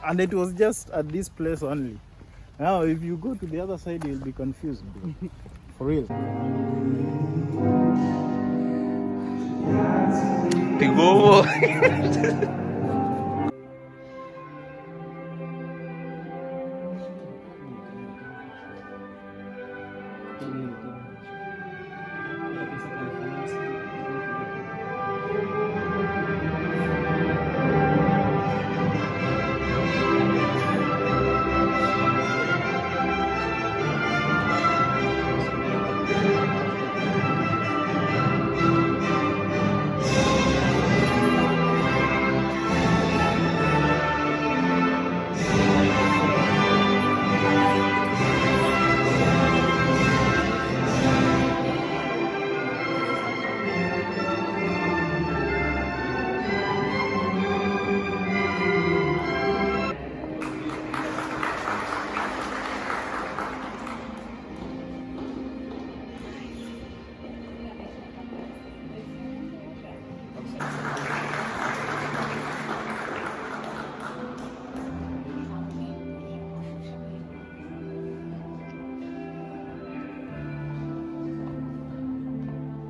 And it was just at this place only. Now, if you go to the other side, you'll be confused, bro. For real. Big bobo.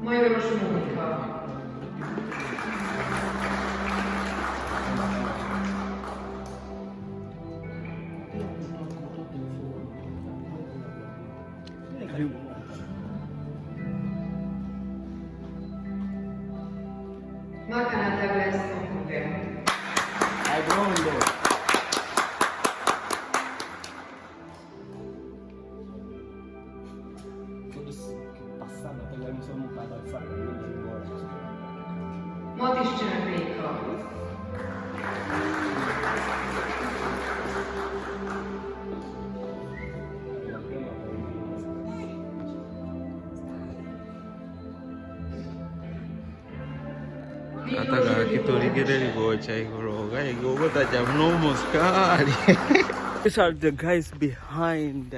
Majoros Mónika. Makana Tagalesto Kumpel. I don't know. Matiszcsának Réka. Kataga kitorigere gocha igoroga igogo tajamno muskari. These are the guys behind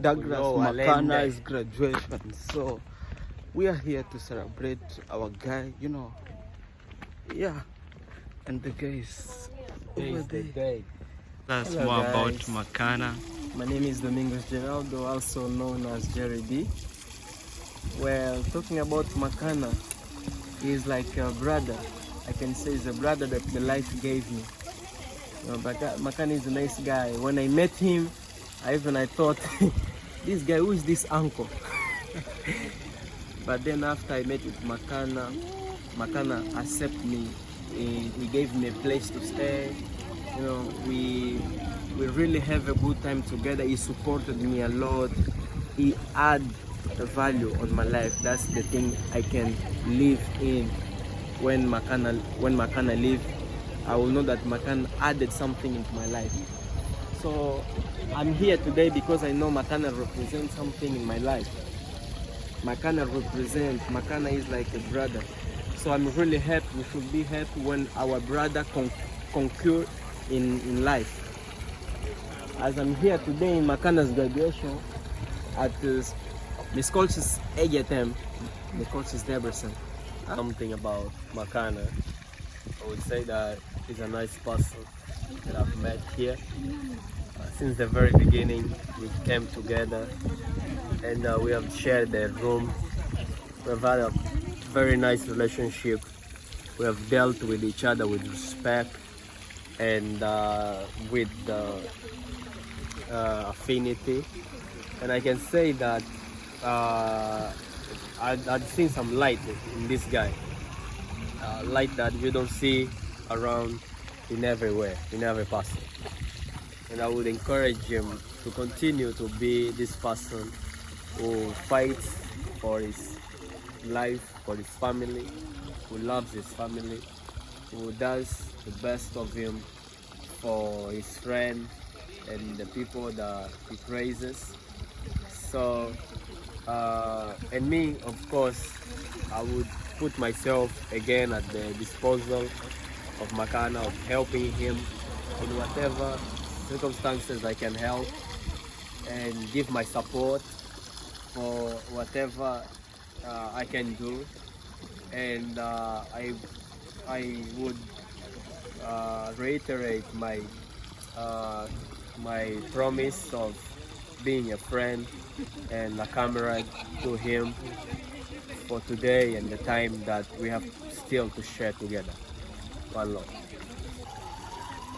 Douglas Makana's graduation. So we are here to celebrate our guy, you know. Yeah. And the guys over there. That's Hello, more about guys. Makana. My name is Domingos Geraldo, also known as Jerry D. Well, talking about Makana, he's like a brother. I can say he's a brother that the life gave me. You know, but Makana is a nice guy. When I met him, I thought, this guy, who is this uncle? But then after I met with Makana, Makana accepted me. He gave me a place to stay. You know, we really have a good time together. He supported me a lot. He added a value on my life. That's the thing I can live in. When Makana leave, I will know that Makana added something into my life. So I'm here today because I know Makana represents something in my life. Makana is like a brother. So I'm really happy. We should be happy when our brother concur in life. As I'm here today in Makana's graduation at Miss Colch's egyetem, Miss Colch's Debrecen. Something about Makana. I would say that he's a nice person that I've met here. Since the very beginning, we came together and we have shared a room. We've had a very nice relationship. We have dealt with each other with respect and with affinity. And I can say that I've seen some light in this guy. Light that you don't see around in everywhere, in every person. And I would encourage him to continue to be this person who fights for his life, for his family, who loves his family, who does the best of him for his friend and the people that he praises. So, and me, of course, I would put myself again at the disposal of Makana, of helping him in whatever circumstances I can help and give my support for whatever I can do, and I would reiterate uh, my promise of being a friend and a comrade to him for today and the time that we have still to share together. One love.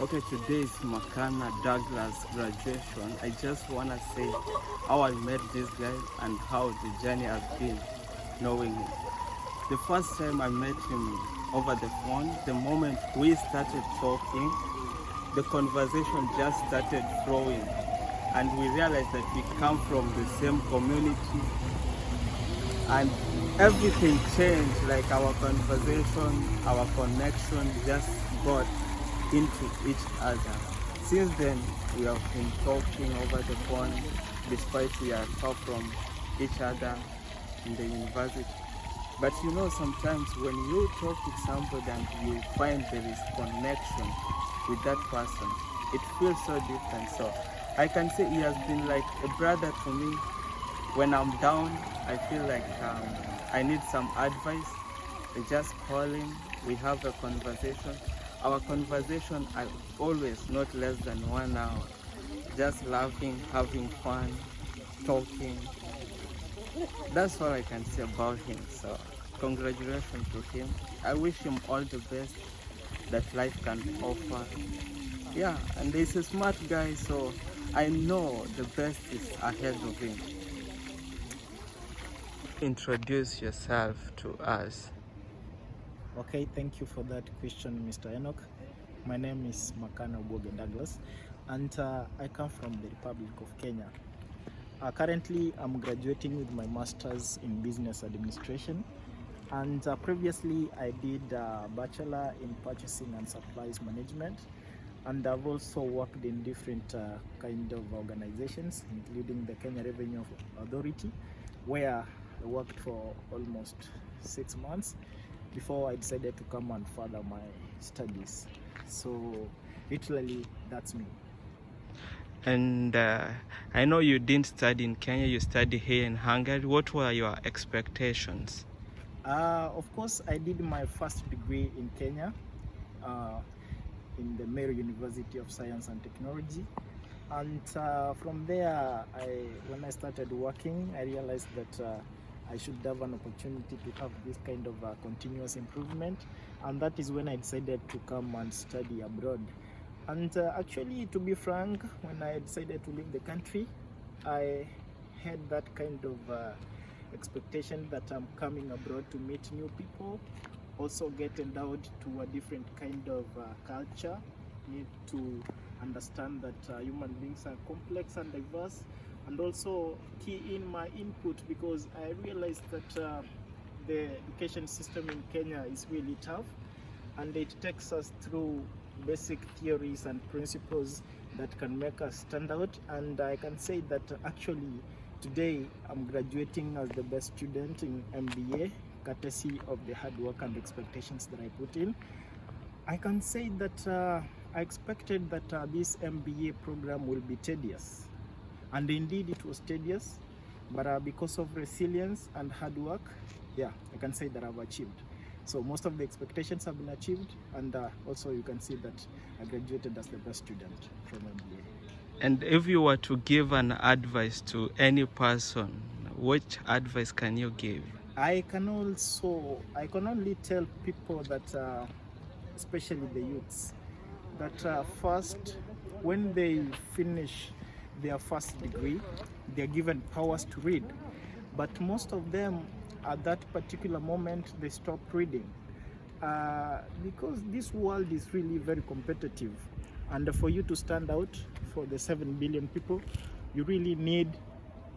Okay, today is Makana Douglas graduation. I just want to say how I met this guy and how the journey has been knowing him. The first time I met him over the phone, the moment we started talking, the conversation just started flowing, and we realized that we come from the same community, and everything changed. Like our conversation, our connection just got into each other. Since then, we have been talking over the phone, despite we are far from each other in the university. But you know, sometimes when you talk with somebody and you find there is connection with that person, it feels so different. So I can say he has been like a brother to me. When I'm down, I feel like I need some advice. I just call him, we have a conversation. Our conversation are always not less than 1 hour. Just laughing, having fun, talking. That's all I can say about him. So congratulations to him. I wish him all the best that life can offer. Yeah, and he's a smart guy, so I know the best is ahead of him. Introduce yourself to us. Okay, thank you for that question, Mr. Enoch. My name is Makana Douglas, and I come from the Republic of Kenya. Currently, I'm graduating with my master's in business administration, and previously I did a bachelor in purchasing and supplies management, and I've also worked in different kind of organizations, including the Kenya Revenue Authority, where I worked for almost 6 months before I decided to come and further my studies. So literally, that's me. And I know you didn't study in Kenya, you studied here in Hungary. What were your expectations? Of course, I did my first degree in Kenya, in the Meru University of Science and Technology. And from there, when I started working, I realized that I should have an opportunity to have this kind of continuous improvement. And that is when I decided to come and study abroad. And actually, to be frank, when I decided to leave the country, I had that kind of expectation that I'm coming abroad to meet new people, also get endowed to a different kind of culture, need to understand that human beings are complex and diverse, and also key in my input, because I realized that the education system in Kenya is really tough, and it takes us through basic theories and principles that can make us stand out. And I can say that actually today I'm graduating as the best student in MBA, courtesy of the hard work and expectations that I put in. I can say that I expected that this MBA program will be tedious, and indeed it was tedious, but because of resilience and hard work, yeah, I can say that I've achieved. So most of the expectations have been achieved, and also you can see that I graduated as the best student from MBA. And if you were to give an advice to any person, which advice can you give? I can only tell people that, especially the youths, that first, when they finish their first degree, they're given powers to read. But most of them, at that particular moment, they stop reading because this world is really very competitive. And for you to stand out for the 7 billion people, you really need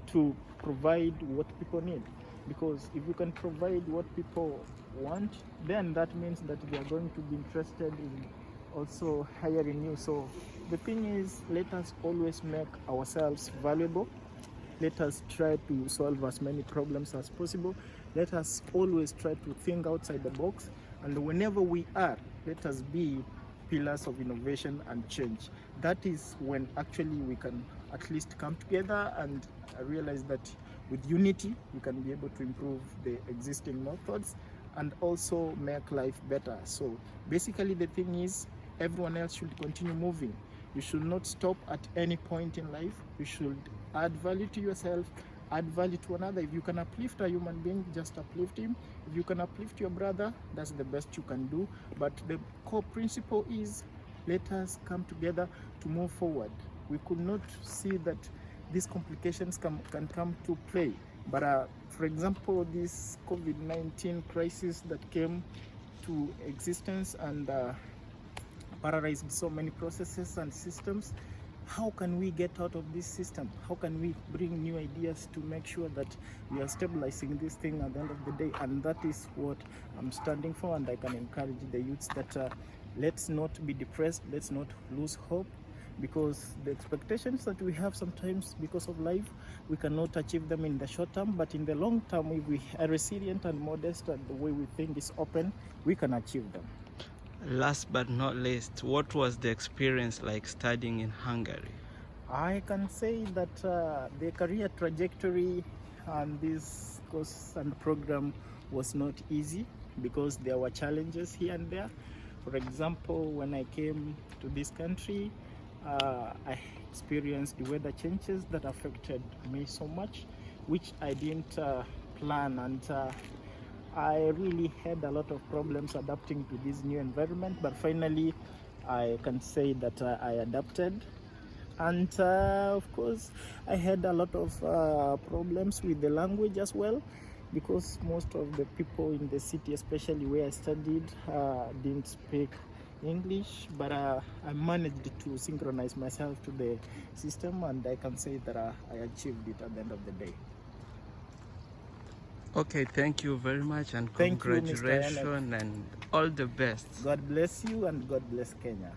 to provide what people need. Because if you can provide what people want, then that means that they are going to be interested in also hiring you. So the thing is, let us always make ourselves valuable. Let us try to solve as many problems as possible. Let us always try to think outside the box. And whenever we are, let us be pillars of innovation and change. That is when actually we can at least come together and realize that with unity, we can be able to improve the existing methods and also make life better. So basically the thing is, everyone else should continue moving. You should not stop at any point in life. You should add value to yourself, add value to another. If you can uplift a human being, just uplift him. If you can uplift your brother, that's the best you can do. But the core principle is, let us come together to move forward. We could not see that these complications can come to play. But for example, this COVID-19 crisis that came to existence and paralyzed so many processes and systems, how can we get out of this system? How can we bring new ideas to make sure that we are stabilizing this thing at the end of the day? And that is what I'm standing for, and I can encourage the youths that let's not be depressed, let's not lose hope, because the expectations that we have sometimes because of life, we cannot achieve them in the short term, but in the long term, if we are resilient and modest and the way we think is open, we can achieve them. Last but not least, what was the experience like studying in Hungary? I can say that the career trajectory and this course and program was not easy, because there were challenges here and there. For example, when I came to this country, I experienced the weather changes that affected me so much, which I didn't plan, and I really had a lot of problems adapting to this new environment, but finally I can say that I adapted. And of course I had a lot of problems with the language as well, because most of the people in the city, especially where I studied, didn't speak English, but I managed to synchronize myself to the system, and I can say that I achieved it at the end of the day. Okay, thank you very much, and Thank you, Mr. congratulations and all the best. God bless you, and God bless Kenya.